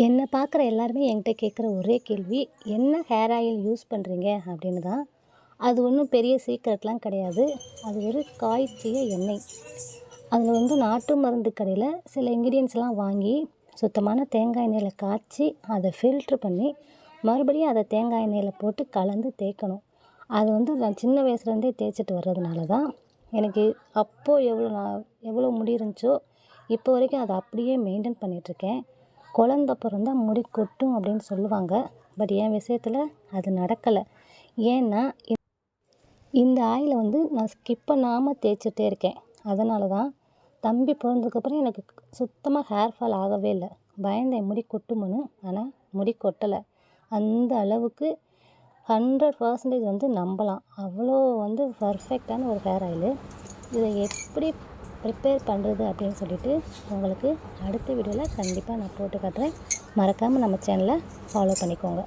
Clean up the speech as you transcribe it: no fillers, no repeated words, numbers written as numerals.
என்னை பார்க்குற எல்லாருமே என்கிட்ட கேட்குற ஒரே கேள்வி, என்ன ஹேர் ஆயில் யூஸ் பண்ணுறீங்க அப்படின்னு தான். அது ஒன்றும் பெரிய சீக்ரெட்லாம் கிடையாது. அது ஒரு காய்ச்சிய எண்ணெய். அதில் நாட்டு மருந்து கடையில் சில இன்கிரீடியன்ஸ்லாம் வாங்கி சுத்தமான தேங்காய் எண்ணெயில் காய்ச்சி அதை ஃபில்ட்ரு பண்ணி மறுபடியும் அதை தேங்காய் எண்ணெயில் போட்டு கலந்து தேய்க்கணும். அது நான் சின்ன வயசுலேருந்தே தேய்ச்சிட்டு வர்றதுனால தான் எனக்கு அப்போது எவ்வளோ முடி இருந்துச்சோ இப்போ வரைக்கும் அதை அப்படியே மெயின்டைன் பண்ணிகிட்ருக்கேன். குழந்த பிறந்தா முடி கொட்டும் அப்படின்னு சொல்லுவாங்க. பட் என் விஷயத்தில் அது நடக்கலை. ஏன்னா இந்த ஆயிலை நான் ஸ்கிப் பண்ணாமல் தேய்ச்சிட்டே இருக்கேன். அதனால தான் தம்பி பிறந்ததுக்கப்புறம் எனக்கு சுத்தமாக ஹேர் ஃபால் ஆகவே இல்லை. பயந்தேன் முடி கொட்டுமுன்னு. ஆனால் முடி கொட்டலை. அந்த அளவுக்கு 100% நம்பலாம். அவ்வளோ பர்ஃபெக்டான ஒரு ஹேர் ஆயிலு. இதை எப்படி ப்ரிப்பேர் பண்ணுறது அப்படின்னு சொல்லிட்டு உங்களுக்கு அடுத்த வீடியோவில் கண்டிப்பாக நான் போட்டு காட்டுறேன். மறக்காமல் நம்ம சேனலை ஃபாலோ பண்ணிக்கோங்க.